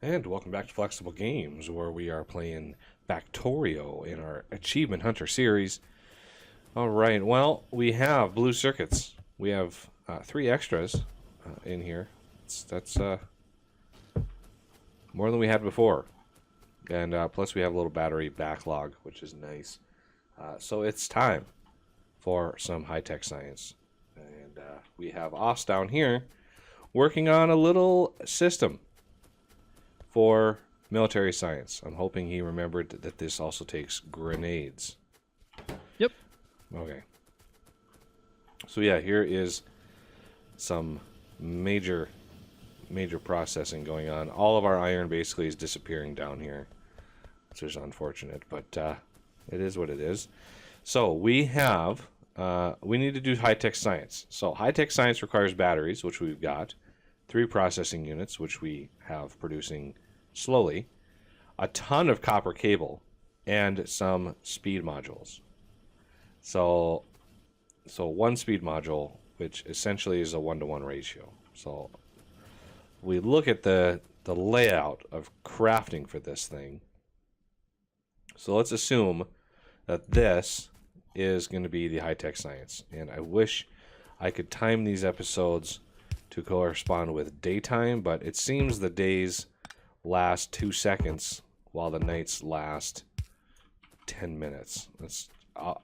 And welcome back to Flexible Games, where we are playing Factorio in our Achievement Hunter series. All right, well, we have blue circuits. We have three extras in here. That's more than we had before. And plus we have a little battery backlog, which is nice. So it's time for some high-tech science. And we have Os down here working on a little system for military science. I'm hoping he remembered that this also takes grenades. Yep. Okay. So yeah, here is some major processing going on. All of our iron basically is disappearing down here, which is unfortunate, but it is what it is. So we have, we need to do high-tech science. So high-tech science requires batteries, which we've got, 3 processing units, which we have producing slowly, a ton of copper cable, and some speed modules. So one speed module, which essentially is a 1-to-1 ratio. So we look at the layout of crafting for this thing. So let's assume that this is going to be the high-tech science. And I wish I could time these episodes to correspond with daytime, but it seems the days last 2 seconds while the nights last 10 minutes.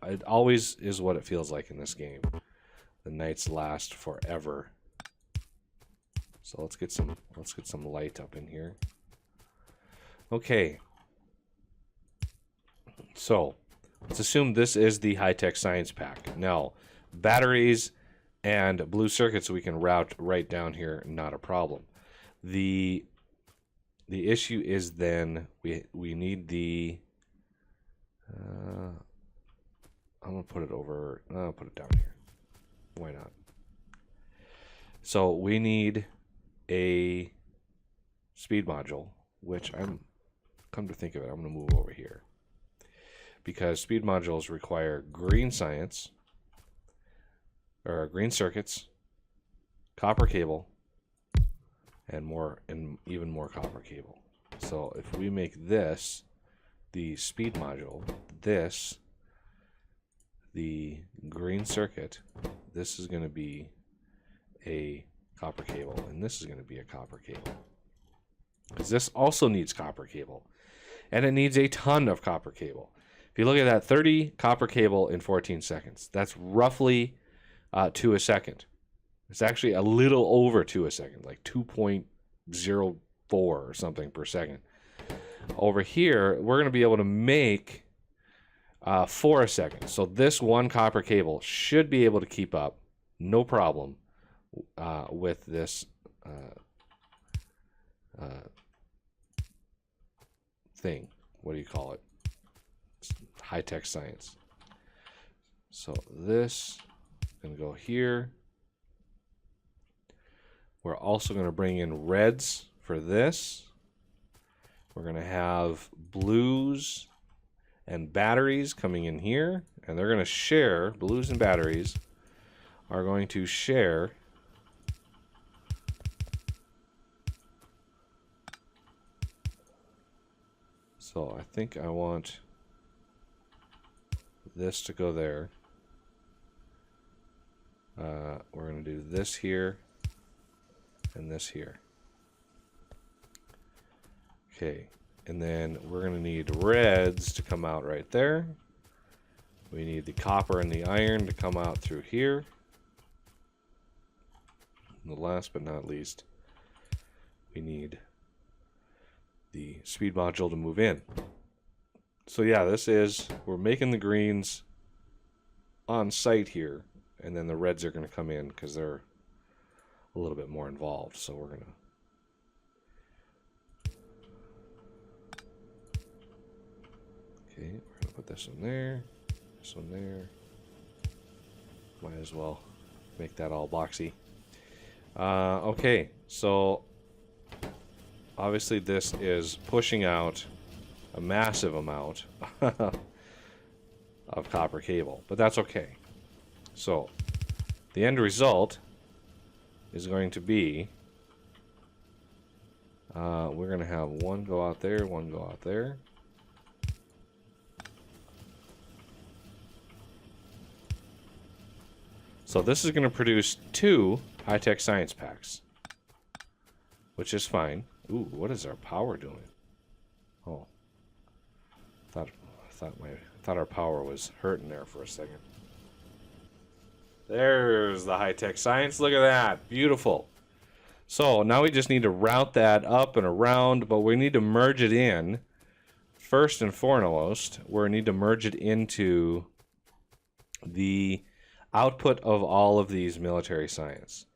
It always is what it feels like in this game. The nights last forever. So let's get some light up in here. Okay. So let's assume this is the high-tech science pack. Now, batteries and blue circuits we can route right down here, not a problem. The issue is then we need the I'm gonna put it over. I'll put it down here. Why not? So we need a speed module, which come to think of it, I'm gonna move over here because speed modules require green science or green circuits, copper cable, and even more copper cable. So if we make this the speed module, this the green circuit, this is going to be a copper cable, and this is going to be a copper cable. Because this also needs copper cable, and it needs a ton of copper cable. If you look at that, 30 copper cable in 14 seconds, that's roughly 2 a second. It's actually a little over 2 a second, like 2.04 or something per second. Over here, we're going to be able to make 4 a second. So this one copper cable should be able to keep up, no problem, with this thing. What do you call it? High-tech science. So this is going to go here. We're also going to bring in reds for this. We're going to have blues and batteries coming in here, and they're going to share, blues and batteries are going to share so I think I want this to go there. We're going to do this here and this here. Okay, and then we're going to need reds to come out right there. We need the copper and the iron to come out through here. And the last but not least, we need the speed module to move in. So yeah, we're making the greens on site here, and then the reds are going to come in because they're a little bit more involved. So we're going to okay, we're going to put this one there, this one there. Might as well make that all boxy. Okay, so obviously this is pushing out a massive amount of copper cable, but that's okay. So the end result is going to be We're going to have one go out there, one go out there. So this is going to produce 2 high-tech science packs, which is fine. Ooh, what is our power doing? Oh, I thought our power was hurting there for a second. There's the high-tech science. Look at that, beautiful. So now we just need to route that up and around, but we need to merge it in. First and foremost, we need to merge it into the output of all of these military science.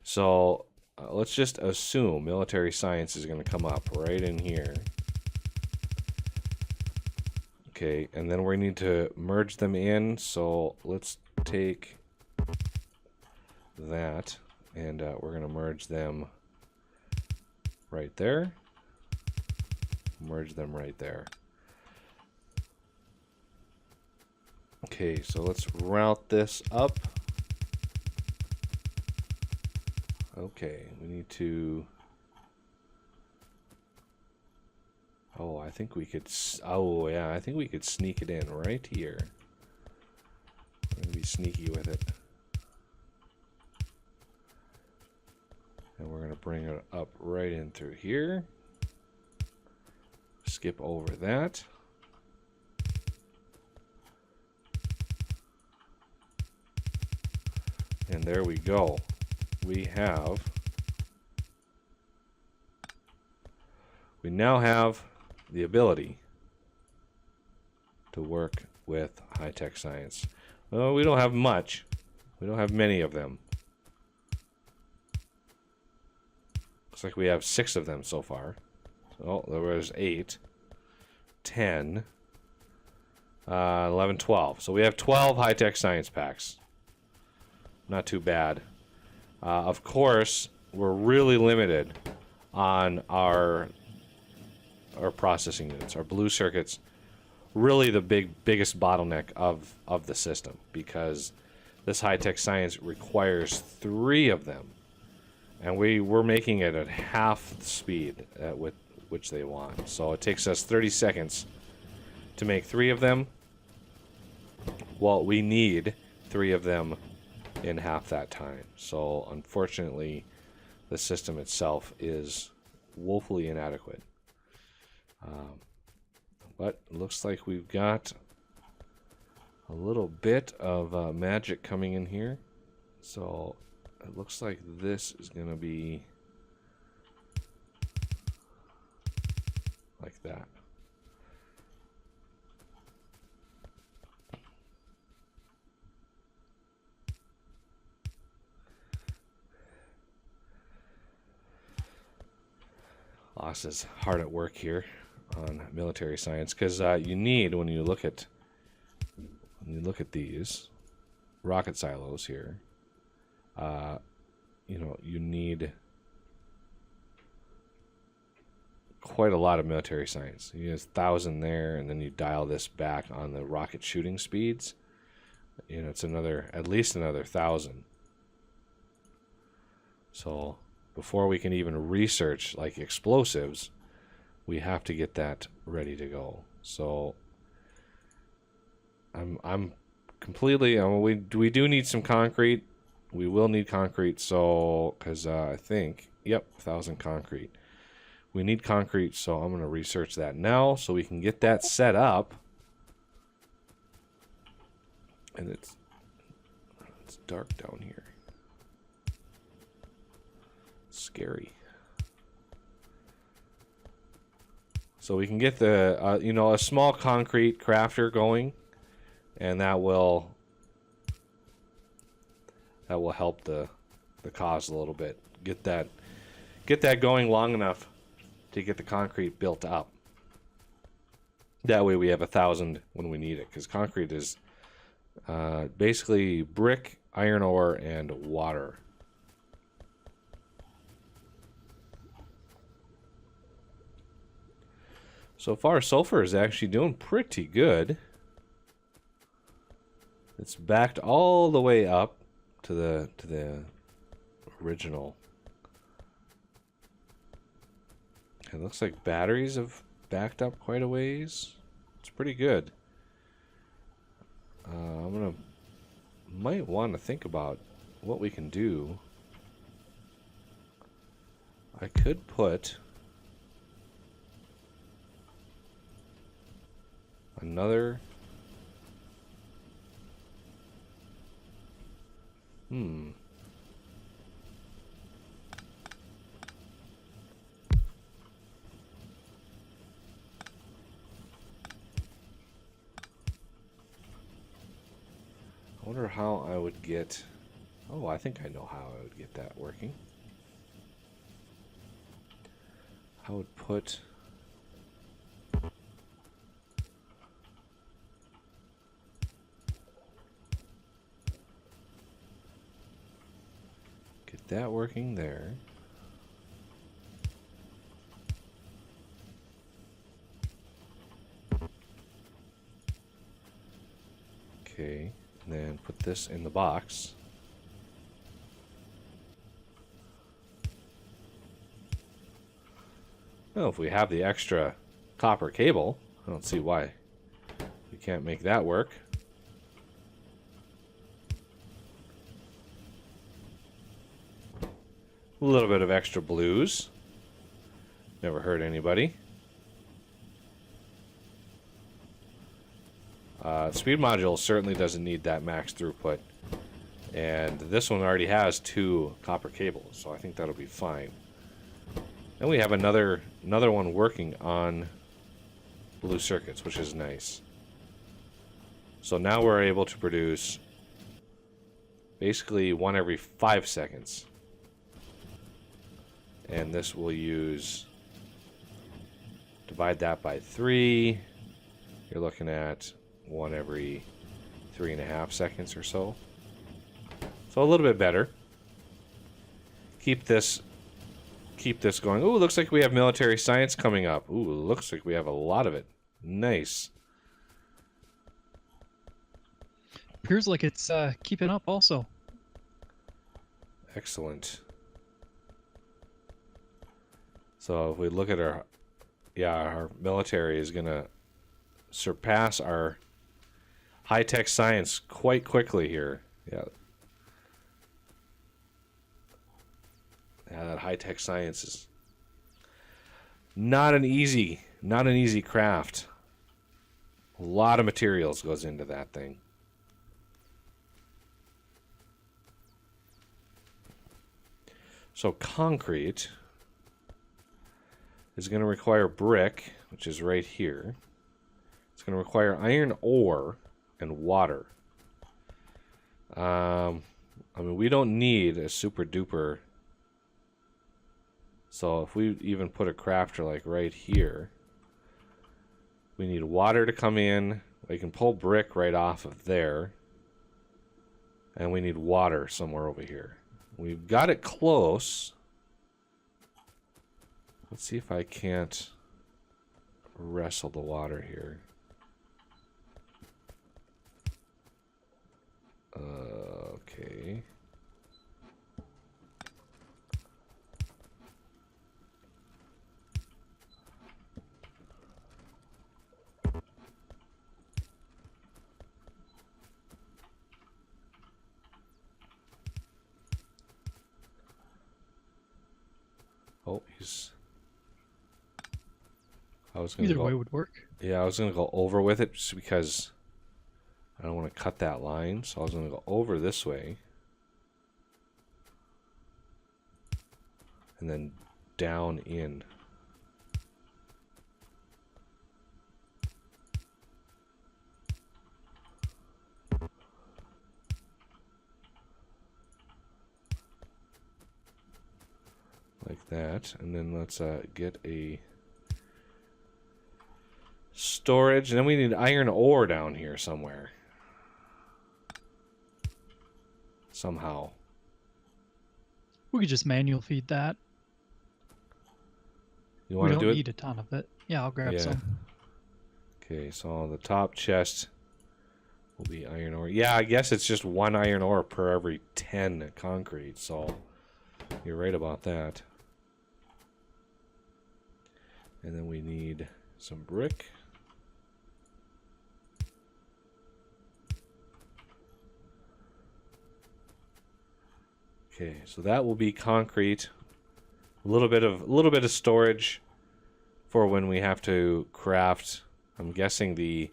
So let's just assume military science is going to come up right in here. Okay, and then we need to merge them in. So let's take that and we're going to merge them right there. Merge them right there. Okay, so let's route this up. Okay, we need to... Oh, I think we could... Oh, yeah, I think we could sneak it in right here. We're going to be sneaky with it. And we're going to bring it up right in through here. Skip over that. And there we go. We now have the ability to work with high-tech science. Well, we don't have much. We don't have many of them. Looks like we have 6 of them so far. So there was 8, 10, 11, 12. So we have 12 high-tech science packs. Not too bad. Of course, we're really limited on our processing units. Our blue circuits, really the biggest bottleneck of the system, because this high-tech science requires 3 of them, and we're making it at half the speed at which they want. So it takes us 30 seconds to make 3 of them. Well, we need 3 of them in half that time. So unfortunately, the system itself is woefully inadequate. But it looks like we've got a little bit of magic coming in here. So it looks like this is going to be like that. Loss is hard at work here on military science, because you need, when you look at these rocket silos here, you know, you need quite a lot of military science. You have 1,000 there, and then you dial this back on the rocket shooting speeds. You know, it's at least another 1,000. So before we can even research like explosives, we have to get that ready to go. So I'm completely. We do need some concrete. We will need concrete. So because I think 1,000 concrete. We need concrete. So I'm going to research that now so we can get that set up. And it's dark down here. Scary. So we can get the you know, a small concrete crafter going, and that will help the cause a little bit. Get that going long enough to get the concrete built up. That way we have 1,000 when we need it, because concrete is basically brick, iron ore, and water. So far, sulfur is actually doing pretty good. It's backed all the way up to the original It looks like batteries have backed up quite a ways. It's pretty good. Might want to think about what we can do. I could put another. I wonder how I would get. Oh, I think I know how I would get that working. I would put. Get that working there. Okay, and then put this in the box. Well, if we have the extra copper cable, I don't see why we can't make that work. A little bit of extra blues. Never hurt anybody. Speed module certainly doesn't need that max throughput. And this one already has 2 copper cables, so I think that'll be fine. And we have another one working on blue circuits, which is nice. So now we're able to produce basically 1 every 5 seconds. And this will use, divide that by 3. You're looking at 1 every 3.5 seconds or so. So a little bit better. Keep this going. Ooh, looks like we have military science coming up. Ooh, looks like we have a lot of it. Nice. Appears like it's keeping up also. Excellent. So if we look at our military is gonna surpass our high-tech science quite quickly here. Yeah, that high-tech science is not an easy craft. A lot of materials goes into that thing. So concrete is going to require brick, which is right here. It's going to require iron ore and water. I mean, we don't need a super duper. So if we even put a crafter like right here, we need water to come in. We can pull brick right off of there. And we need water somewhere over here. We've got it close. Let's see if I can't wrestle the water here. Okay. Oh, he's... I was gonna Either go, way would work. yeah, I was going to go over with it just because I don't want to cut that line. So I was going to go over this way. And then down in. Like that. And then let's get a storage. And then we need iron ore down here somewhere. Somehow. We could just manual feed that. You We want to don't do it? need a ton of it. Yeah, I'll grab some. Okay, so the top chest will be iron ore. Yeah, I guess it's just 1 iron ore per every 10 concrete, so you're right about that. And then we need some brick. Okay, so that will be concrete. A little bit of storage for when we have to craft. I'm guessing the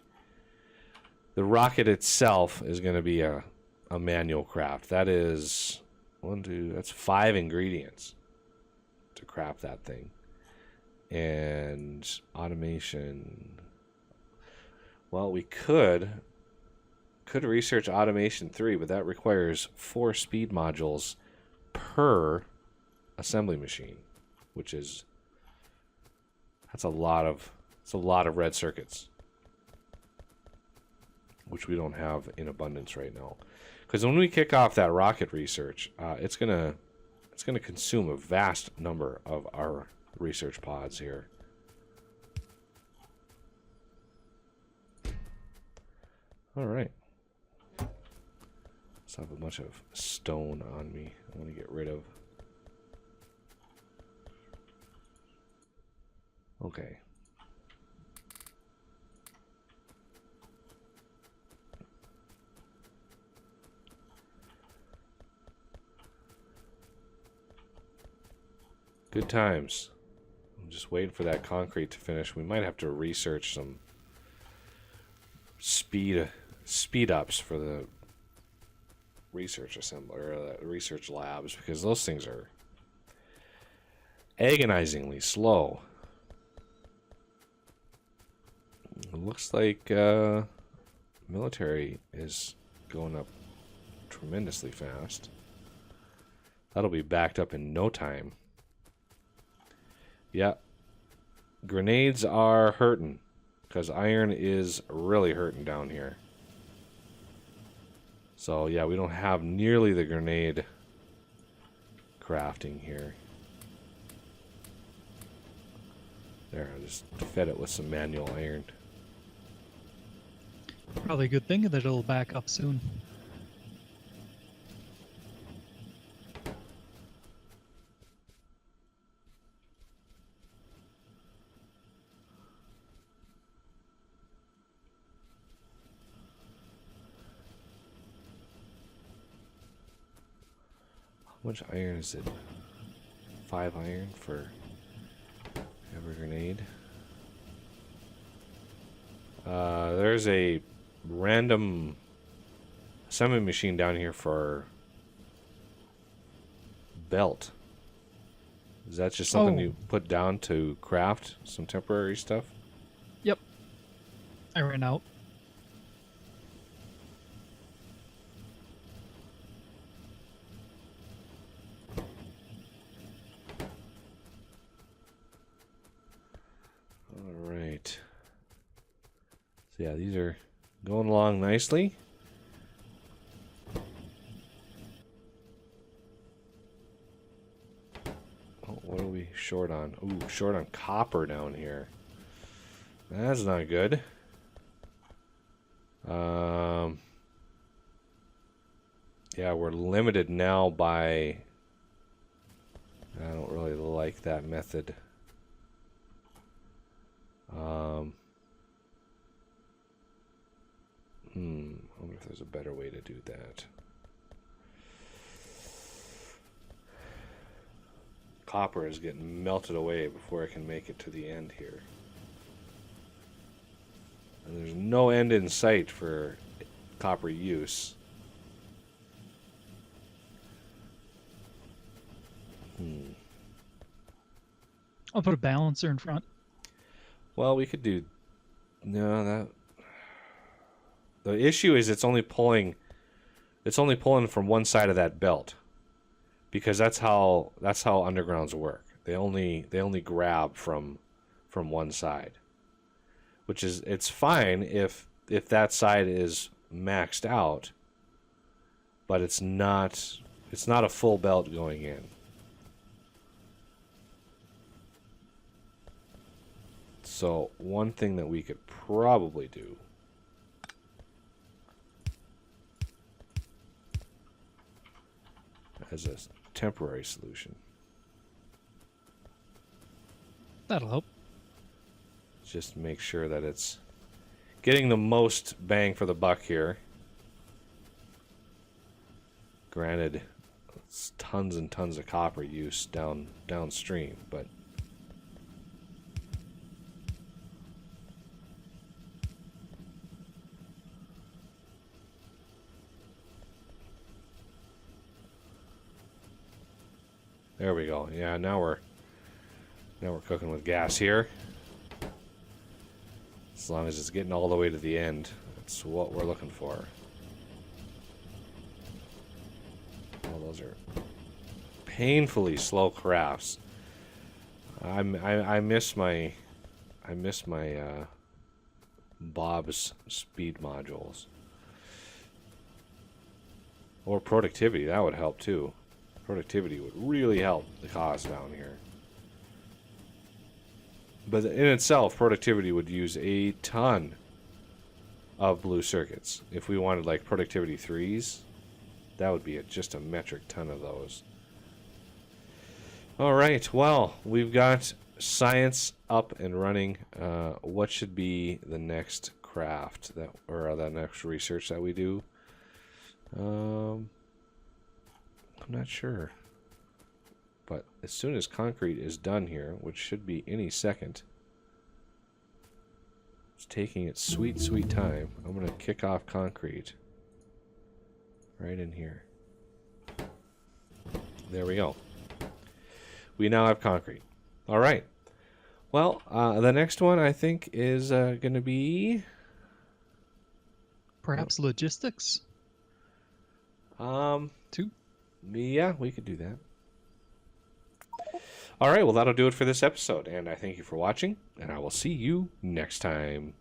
rocket itself is going to be a manual craft. That is that's 5 ingredients to craft that thing. And automation. Well, we could research automation 3, but that requires 4 speed modules per assembly machine, which is that's a lot of red circuits, which we don't have in abundance right now. Because when we kick off that rocket research, it's gonna consume a vast number of our research pods here. All right. Let's have a bunch of stone on me. I want to get rid of. Okay. Good times. I'm just waiting for that concrete to finish. We might have to research some speed ups for the research assembler or the research labs, because those things are agonizingly slow. It looks like military is going up tremendously fast. That'll be backed up in no time. Yeah. Grenades are hurting, because iron is really hurting down here. So, yeah, we don't have nearly the grenade crafting here. There, I just fed it with some manual iron. Probably a good thing that it'll back up soon. How much iron is it? 5 iron for every grenade. There's a random assembly machine down here for belt. Is that just something you put down to craft some temporary stuff? Yep. I ran out. Alright. So yeah, these are going along nicely. Oh, what are we short on? Ooh, short on copper down here. That's not good. Yeah, we're limited now by... I don't really like that method. I wonder if there's a better way to do that. Copper is getting melted away before I can make it to the end here. And there's no end in sight for copper use. I'll put a balancer in front. Well, we could do... No, that... The issue is it's only pulling from one side of that belt. Because that's how undergrounds work. They only grab from one side. Which is, it's fine if that side is maxed out, but it's not a full belt going in. So one thing that we could probably do as a temporary solution. That'll help. Just make sure that it's getting the most bang for the buck here. Granted, it's tons and tons of copper use downstream, but there we go. Yeah, now we're cooking with gas here. As long as it's getting all the way to the end, that's what we're looking for. Oh, those are painfully slow crafts. I miss my Bob's speed modules. Or productivity, that would help too. Productivity would really help the cost down here. But in itself, productivity would use a ton of blue circuits. If we wanted like productivity 3s, that would be just a metric ton of those. All right, well, we've got science up and running. What should be the next craft or the next research that we do? I'm not sure. But as soon as concrete is done here, which should be any second, it's taking its sweet, sweet time. I'm going to kick off concrete right in here. There we go. We now have concrete. All right. Well, the next one I think is going to be... Perhaps logistics? Two? Yeah, we could do that. All right, well, that'll do it for this episode, and I thank you for watching, and I will see you next time.